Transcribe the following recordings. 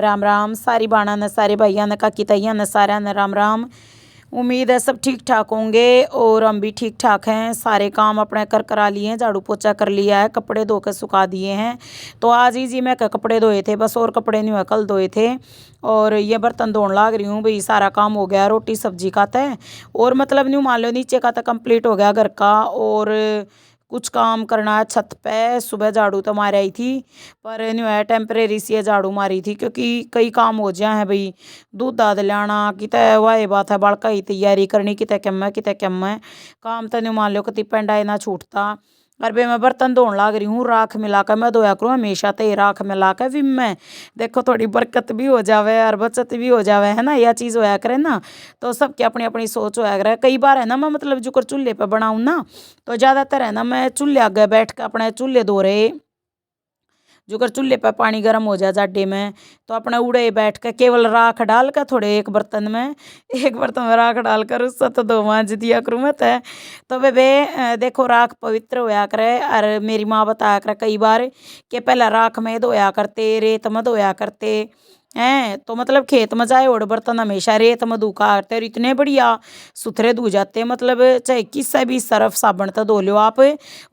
राम राम सारी बाणा ने, सारे भाइयों ने, काकी तैया ने, सारा ने राम राम। उम्मीद है सब ठीक ठाक होंगे और हम भी ठीक ठाक हैं। सारे काम अपने कर करा लिए हैं, झाड़ू पोछा कर लिया है, कपड़े धो कर सुखा दिए हैं। तो आज ही जी मैं कपड़े धोए थे बस, और कपड़े नहीं हुए, कल धोए थे। और ये बर्तन धोने लाग रही हूँ भाई, सारा काम हो गया, रोटी सब्जी का तय और मतलब नहीं मान लो नीचे का तो कंप्लीट हो गया घर का। और कुछ काम करना है छत पे। सुबह झाड़ू तो मार आई थी पर नहीं है, टेम्परेरी सी झाड़ू मारी थी क्योंकि कई काम हो जाए हैं भाई। दूध दाद लाना कितने वाह बात है, बड़का ही तैयारी करनी कितने कम है काम तो नहीं मान लो कति पेंडाए ना छूटता। और बे मैं बर्तन धोने लाग रही हूँ, राख मिला कर मैं धोया करूँ हमेशा, तो ये राख मिला कर भी मैं देखो थोड़ी बरकत भी हो जावे और बचत भी हो जावे, है ना, यह चीज़ होया करे ना। तो सबकी अपनी अपनी सोच होया करे। कई बार है ना मैं मतलब जो कर चूल्हे पे बनाऊँ ना, तो ज़्यादातर है ना मैं चूल्हे आगे बैठ कर अपने चूल्हे धो रहे, जो कर चूल्हे पे पानी गर्म हो जाए जाडे में, तो अपने उड़े बैठ कर केवल राख डाल कर थोड़े एक बर्तन में, एक बर्तन में राख डालकर उससे तो दो मांज दिया करूँ मैं तय। तो वे देखो राख पवित्र होया करे। और मेरी माँ बताया करे कई बार कि पहले राख में धोया करते, रेत में धोया करते हैं, तो मतलब खेत में जाए और बर्तन हमेशा रेत में धोका करते और इतने बढ़िया सुथरे धो जाते, मतलब चाहे किससे भी सर्फ साबुन तो धो लो आप,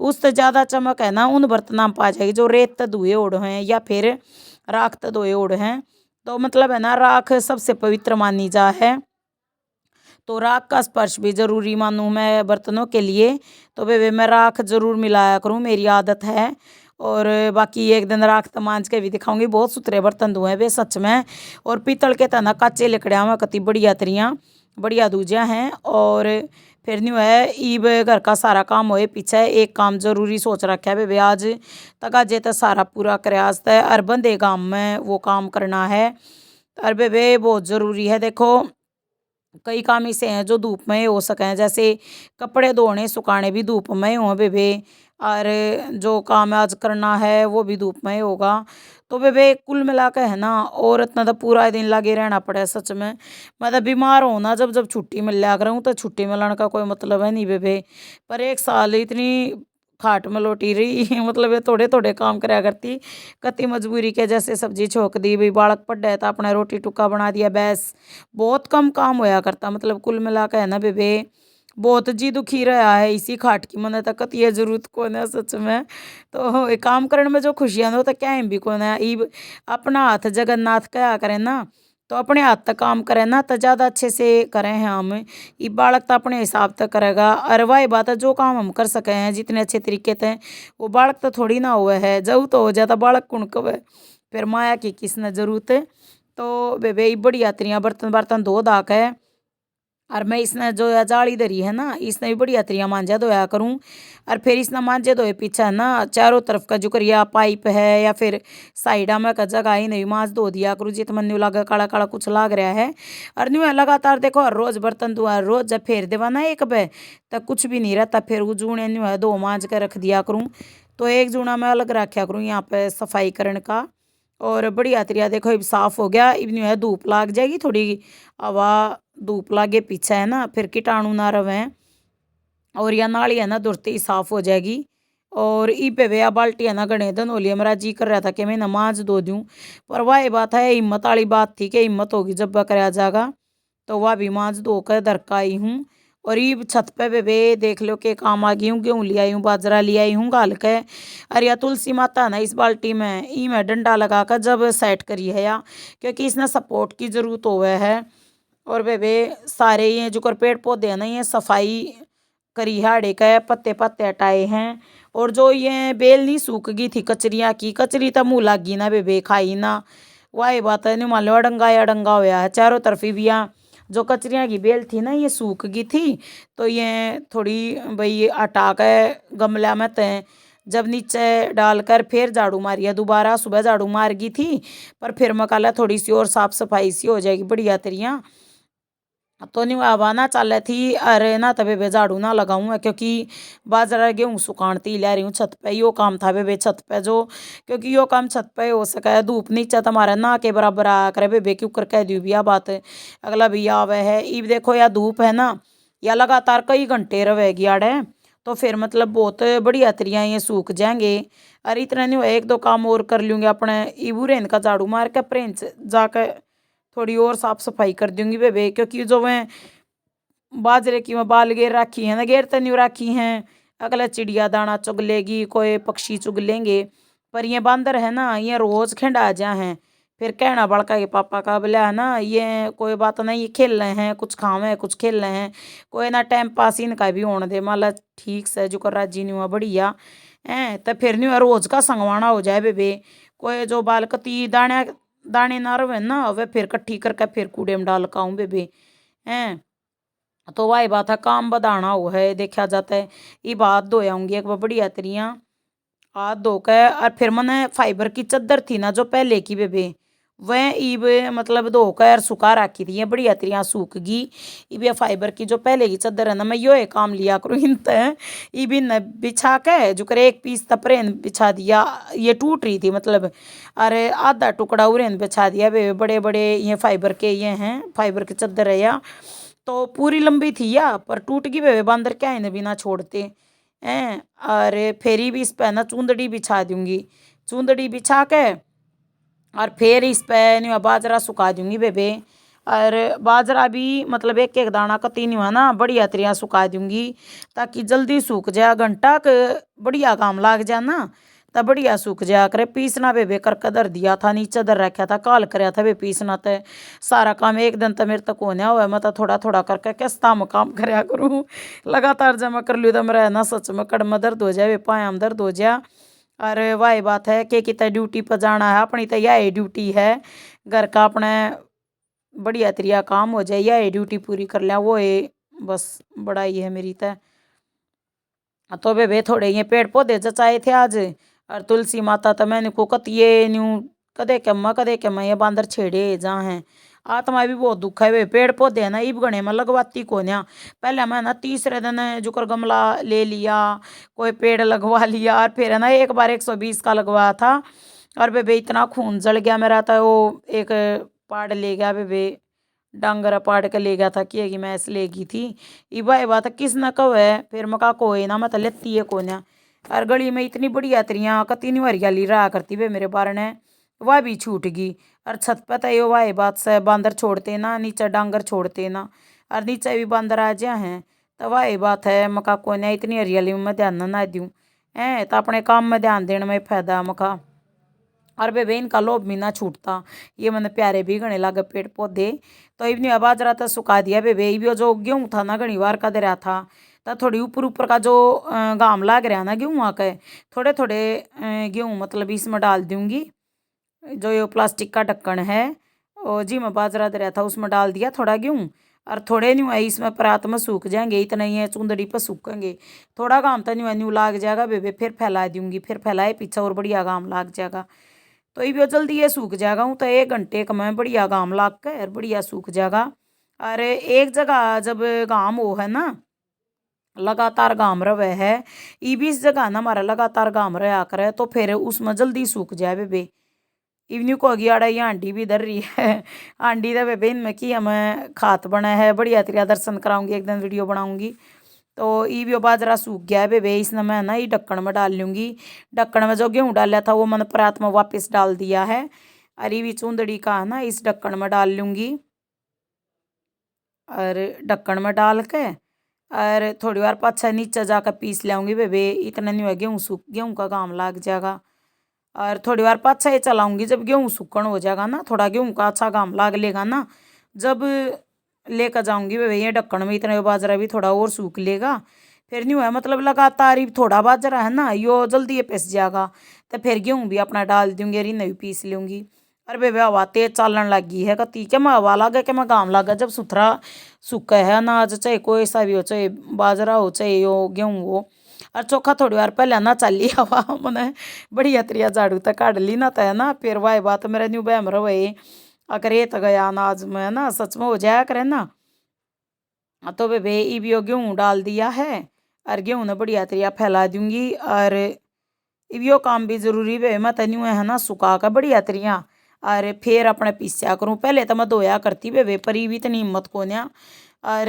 उससे ज़्यादा चमक है ना उन बर्तनों में पा जाएगी जो रेत धोए ओढ़ हैं या फिर राख धोए ओढ़ हैं। तो मतलब है ना राख सबसे पवित्र मानी जा है, तो राख का स्पर्श भी जरूरी मानूँ मैं बर्तनों के लिए। तो वे मैं राख जरूर मिलाया करूँ, मेरी आदत है। और बाकी एक दिन राख तो मांझ के भी दिखाऊंगी, बहुत सुथरे बर्तन धुए वे सच में। और पीतल के तना काचे लकड़िया में कति बढ़िया तरियाँ बढ़िया दूजिया हैं। और फिर नहीं है ईब घर का सारा काम होए पीछे एक काम जरूरी सोच रखा है वे आज तक जे तो सारा पूरा करयाज है और बंदे काम में वो काम करना है। और वे बहुत ज़रूरी है। देखो कई काम ऐसे हैं जो धूप में हो सकें, जैसे कपड़े धोने सुखाने भी धूप में हो बेबे, और जो काम आज करना है वो भी धूप में ही होगा। तो बेबे कुल मिला के है ना, और इतना तो पूरा दिन लगे रहना पड़े सच में। मैं तो बीमार हूँ ना, जब जब छुट्टी मिल लिया करूँ तो छुट्टी मिलने का कोई मतलब है नहीं बेबे। पर एक साल इतनी खाट में लौटी रही मतलब ये थोड़े थोड़े काम कराया करती, कति मजबूरी के जैसे सब्जी छोक दी भाई, बालक पड़ है तो अपना रोटी टुक्का बना दिया बस, बहुत कम काम होया करता। मतलब कुल मिला के है ना बेबे बहुत जी दुखी रहा है इसी खाट की, मैंने तक ये जरूरत कौन है सच में। तो ये काम करने में जो खुशियाँ हो तो क्या है भी कौन है ईब, अपना हाथ जगन्नाथ क्या करें ना, तो अपने हाथ तक काम करें ना तो ज़्यादा अच्छे से करें हैं हम। ये बालक तो अपने हिसाब तक करेगा, और वही बात है जो काम हम कर सके हैं जितने अच्छे तरीके से, वो बालक तो थोड़ी ना हुआ है, जब तो हो जाता बालक कुण कब फिर माया की किसने जरूरत है। तो बेबे बड़ी यात्रियाँ बर्तन बर्तन धो धा के, और मैं इसने जो है जाली धरी है ना, इसने भी बड़ी यात्रियाँ मांझा धोया करूँ। और फिर इसने मांझे धोए पीछे है ना चारों तरफ का जो करिया पाइप है या फिर साइडा में का जगह ही नहीं मांझ धो दिया करूँ, जित मन न्यू लगा काला काला कुछ लाग रहा है। और न्यू है लगातार देखो हर रोज बर्तन धोआ, रोज जब फेर देवा ना एक बे तब कुछ भी नहीं रहता, फिर वो जूने न्यू है दो मांझ के रख दिया करूँ। तो एक जूना मैं अलग रखा करूँ यहाँ पे सफाई करने का। और बढ़िया तरिया देखो अब साफ हो गया, अब न्यू है धूप लाग जाएगी थोड़ी, हवा धूप लागे पीछे है ना फिर कीटाणु ना रहे, और या नाली है ना दुरती ही साफ हो जाएगी। और ई पे वे बाल्टी है ना गणे दिन होली, मेरा जी कर रहा था कि मैं नमाज धो दूँ, पर वह बात है हिम्मत वाली बात थी कि हिम्मत होगी जब कराया जाएगा, तो वह भी मांझ धो कर दरका आई हूँ। और ये छत पे वे देख लो के काम आ गई हूँ, गेहूँ ले आई हूँ, बाजरा ले आई हूँ घाल के। और या तुलसी माता है ना इस बाल्टी में ई में डंडा लगा कर जब सेट करी है या, क्योंकि इसने सपोर्ट की जरूरत हुआ है। और वे सारे ये जो कर पेड़ पौधे हैं ना ये सफाई करी हाड़े का, पत्ते पत्ते हटाए हैं। और जो ये बेल नहीं सूख गई थी कचरिया की, कचरी तो मुँह लागी ना बेबे खाई ना, वाही बात है नहीं मान लो अडंगा या अडंगा होया है चारों तरफ ही बिया। जो कचरिया की बेल थी ना ये सूख गई थी, तो ये थोड़ी भाई हटा के गमला में तय जब नीचे डालकर फिर झाड़ू मारिया दोबारा, सुबह झाड़ू मार गई थी पर फिर मकाला थोड़ी सी और साफ सफाई सी हो जाएगी बढ़िया तरिया। तो नहीं आवाना चाल रही थी, अरे ना तबे बे झाड़ू ना लगाऊँ क्योंकि बाजरा गेहूँ सुखाती ला रही हूँ छत पे, यो काम था बेबे छत पे जो, क्योंकि यो काम छत पे हो सका धूप नीचे तुम्हारा ना के बराबर आ करे बेबे, क्यों कर कह दी भैया बात अगला भैया आवे है। इब देखो या धूप है ना या लगातार कई घंटे रहेगी आड़े, तो फिर मतलब बहुत बढ़िया तरिया ये सूख जाएंगे। और इतना नहीं हुआ, एक दो काम और कर लूँगी अपने ईबू रेन का झाड़ू मार के प्रेंच जाकर थोड़ी और साफ सफाई कर दूंगी बेबे, क्योंकि जो मैं बाजरे की मैं बाल घेर रखी है ना, घेर तो नहीं रखी हैं, अगला चिड़िया दाना चुग लेगी, कोई पक्षी चुग लेंगे। पर ये बंदर है ना, ये रोज खिंडा जा हैं। फिर कहना बड़का के पापा का बोला है ना, ये कोई बात नहीं, ये खेल रहे हैं, कुछ खावे कुछ खेल रहे हैं, कोई ना टाइम पास इनका भी होने दे। माला ठीक से जो कर राजी नहीं हुआ बढ़िया है, तो फिर नहीं हुआ रोज का संगवाना हो जाए बेबे। कोई जो बाल कती दाने दाने ना रहे ना, वे फिर कट्ठी करके फिर कूड़े में डाल का बेबे हैं। तो वही बात है, काम बढ़ाना हो है देखा जाता है। ये बात धो आऊंगी एक बार बढ़िया तरिया हाथ धो के। और फिर मैंने फाइबर की चादर थी ना जो पहले की बेबे, वह ईब मतलब धो कर सुखा रखी थी, ये बढ़िया तरिया सूख गई। इब ये फाइबर की जो पहले की चादर है ना, मैं यो एक काम लिया करूँ इन तय। इब इन बिछा के जो करे एक पीस तपरेन बिछा दिया, ये टूट रही थी मतलब, अरे आधा टुकड़ा उरेन बिछा दिया बेबे। बड़े बड़े ये फाइबर के ये हैं, फाइबर की चादर है या, तो पूरी लंबी थी या पर टूट गई बेबे, बंदर क्या इन्हें बिना छोड़ते हैं। अरे फेरी भी इस पे ना चूंदड़ी बिछा दूंगी, चूंदड़ी बिछा के और फिर इस पे नहीं बाजरा सुखा दूंगी बेबे। और बाजरा भी मतलब एक एक दाना कती नहीं हुआ ना, बढ़िया तरिया सुखा दूंगी ताकि जल्दी सूख जाए, घंटा बढ़िया काम लाग जाए ना, तब बढ़िया सूख जाया करे। पीसना बेबे करके धर दिया था, नीचे धर रखा था, काल कराया था बे पीसना। तो सारा काम एक दिन तो मेरे तक होने हुआ है, मैं तो थोड़ा थोड़ा करके किस्ता में काम कराया करूँ। लगातार जमा कर लूँ तो मेरा ना सच में कड़ में दर्द हो जाए, पाया में दर्द हो जाए। और वही बात है कि कितना ड्यूटी पर जाना है, अपनी तो यही ड्यूटी है घर का, अपने बढ़िया तरिया काम हो जाए, यही ड्यूटी पूरी कर लिया वो है बस। बड़ा ही है मेरी तो बेबे थोड़े ये पेड़ पौधे जचाए थे आज। और तुलसी माता तो मैंने को कतिये न्यू कदे के मैं ये बांदर छेड़े जहाँ हैं। आत्मा भी बहुत दुख है वे, पेड़ पौधे है ना इब गणे में लगवाती को ना। पहले मैं ना तीसरे दिन जुकर गमला ले लिया, कोई पेड़ लगवा लिया, और फिर है ना एक बार 120 का लगवाया था। और बेबे इतना खून जल गया मेरा, तो वो एक पाड़ ले गया बेबे, डांगर पाड़ के ले गया था कि मैं ऐसे लेगी थी। इबा ये बात किस न कहो है, फिर मका कोई ना मत लेती है को ना। और गली में इतनी बढ़िया तरियाँ कती नहीं हरियाली रहा करती वे मेरे बार ने, वह भी छूट गई। और छत पे तो यो वाह बात से बांदर छोड़ते ना, नीचे डांगर छोड़ते ना, और नीचे भी बांदर आ जा हैं। तो वही बात है, मका को ना इतनी हरियाली में मैं ध्यान ना दूँ है, तो अपने काम में ध्यान देने में फायदा मका। और बेबे इनका लोभ भी ना छूटता, ये मैंने प्यारे भी गणे लगे पेड़ पौधे। तो इवनी आवाज रहा था सुखा दिया बेबे। इवो जो गेहूँ था ना घनी बार का दे रहा था, तो थोड़ी ऊपर ऊपर का जो घाम लाग रहा ना गेहूँ के, थोड़े थोड़े गेहूँ मतलब इसमें डाल दूंगी। जो ये प्लास्टिक का ढक्कन है और जी मैं बाजरा दे रहा था उसमें डाल दिया थोड़ा गेहूँ। और थोड़े न्यू है इसमें परात में सूख जाएंगे, इतना ही है चुंदड़ी पर सूखेंगे। थोड़ा घाम तो न्यू है न्यू लाग जाएगा बेबे, फिर फैला दूंगी, फिर फैलाए पीछे और बढ़िया घाम लाग जाएगा। तो ये भी जल्दी ये सूख जाएगा हूँ, तो 1 घंटे का मैं बढ़िया घाम लाग कर बढ़िया सूख जाएगा। और एक जगह जब घाम हो है ना, लगातार घाम रहे है, ये भी इस जगह ना हमारा लगातार घाम रहा करे, तो फिर उसमें जल्दी सूख जाए बेबे। इवनी को अगी आड़ा ये आंटी भी इधर रही है। आंटी तो बेबे इनमें की हमें खात बना है, बढ़िया तरीका दर्शन कराऊंगी, एक दिन वीडियो बनाऊंगी। तो ये भी बाजरा सूख गया है बेबे, इसने मैं ना ये ढक्कन में डाल लूँगी। ढक्कन में जो गेहूँ डाला था वो मैंने परात में वापस डाल दिया है। और ये भी चूंदड़ी का है ना, इस ढक्कन में डाल लूँगी। और ढक्कन में डाल के और थोड़ी बार पाछा नीचे जाकर पीस लाऊंगी बेबे, इतना नहीं हुआ गेहूँ का काम लग जाएगा। और थोड़ी बार पाछा ही चलाऊंगी, जब गेहूँ सूखन हो जाएगा ना, थोड़ा गेहूँ का अच्छा काम लाग लेगा ना, जब लेकर जाऊंगी बेबे ये ढक्कन में, इतना बाजरा भी थोड़ा और सूख लेगा। फिर नहीं हुआ मतलब लगातार ही थोड़ा बाजरा है ना, यो जल्दी ये पिस जाएगा। तो फिर गेहूँ भी अपना डाल दूंगी, रिन भी पीस लूँगी। अरे बेबे हवा तेज चलन लगी है कती के, मैं हवा लागे के मैं काम लागा, जब सुथरा सूखा है अनाज, चाहे कोई सा भी हो, चाहे बाजरा हो चाहे यो गेहूँ हो। और चोखा थोड़ी बार पहले ना चली हवा, मैंने बढ़िया तरिया झाड़ू तक काट ली ना, तय ना फिर वाह बात मेरा न्यू बहम रहे। अगर ये तो गया अनाज में ना सच में हो जाया करे ना। तो बेबे ये भी गेहूँ डाल दिया है, और गेहूँ ने बढ़िया तरिया फैला दूंगी। और इवियो काम भी जरूरी है, मैं तन्यू है ना सुखा कर बढ़िया तरिया और फिर अपने पीस्या करूँ। पहले तो मैं धोया करती बेबे, पर भी इतनी हिम्मत को ना। और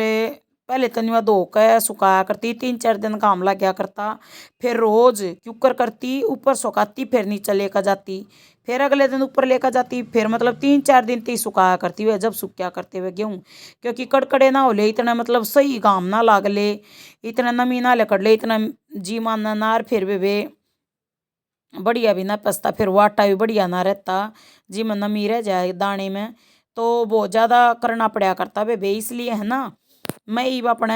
पहले तो न्यूआ धो के सुखाया करती, 3-4 दिन काम लग गया करता। फिर रोज क्यूकर करती, ऊपर सुखाती, फिर नीचे लेकर जाती, फिर अगले दिन ऊपर लेकर जाती, फिर मतलब 3-4 दिन ती सुखाया करती हुए जब सूख क्या करते हुए गेहूँ, क्योंकि कड़कड़े ना हो ले इतना, मतलब सही घाम ना लाग ले, इतना नमी ना लकड़ ले, इतना जी मानना नार, फिर वे बढ़िया भी ना पसता, फिर वो आटा भी बढ़िया ना रहता, जी में नमी रह जाए दाने में, तो बहुत ज़्यादा करना पड़ा करता बे, इसलिए है ना मैं ये अपने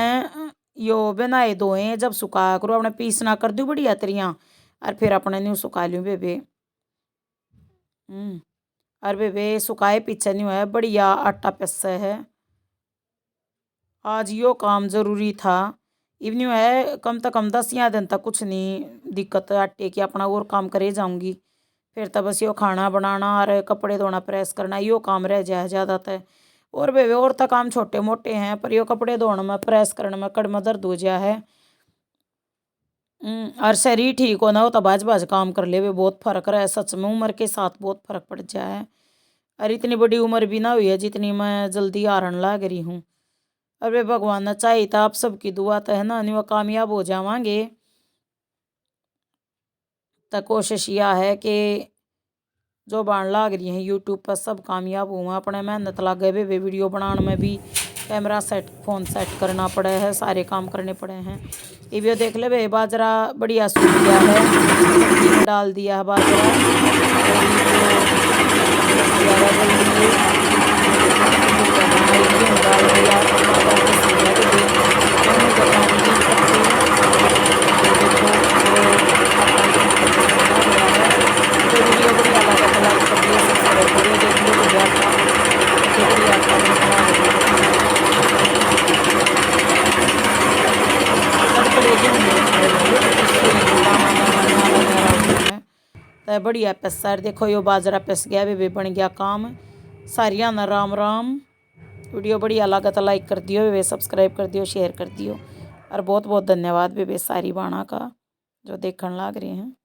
यो बनाए धोए जब सुखाया करूँ, अपने पीसना कर दूँ बढ़िया तरिया, और फिर अपने न्यू सुखा लूँ बेबे। और बेबे सुखाए पीछे न्यू है बढ़िया आटा पिस है, आज यो काम जरूरी था। इवन न्यू है कम से कम 10 दिन तक कुछ नहीं दिक्कत आटे की, अपना और काम करे जाऊंगी, फिर तो बस यो खाना बनाना और कपड़े धोना प्रेस करना यो काम रह जाए ज़्यादातर। और बेबे और तो काम छोटे मोटे हैं, पर यो कपड़े धोने में प्रेस करने में कड़ में दर्द हो जाए है। और शरीर ठीक होना हो तो बाज बाज काम कर ले, वे बहुत फर्क रहा है सच में, उम्र के साथ बहुत फर्क पड़ जाए। और इतनी बड़ी उम्र भी ना हुई है जितनी मैं जल्दी हारन लग रही हूँ। अरे भगवान ने चाहिए था, आप सबकी दुआ तो है ना, नहीं वो कामयाब हो जावांगे। तो कोशिश यह है कि जो बाण लाग रही हैं यूट्यूब पर सब कामयाब हुआ, अपने मेहनत लगे वे वीडियो बनाने में भी कैमरा सेट फोन सेट करना पड़े है, सारे काम करने पड़े हैं। ये भी देख ले भाई, बाजरा बढ़िया सूख गया है, सब्जी में डाल दिया है बाजरा, डाल दिया तो बढ़िया पिसा, देखो यो बाजरा पिस गया भी बन गया काम। सारिया ना राम राम। वीडियो बढ़िया लगा तो लाइक कर दियो वे, सब्सक्राइब कर दियो, शेयर कर दियो, और बहुत बहुत धन्यवाद बेबे सारी बाणा का जो देखने लग रहे हैं।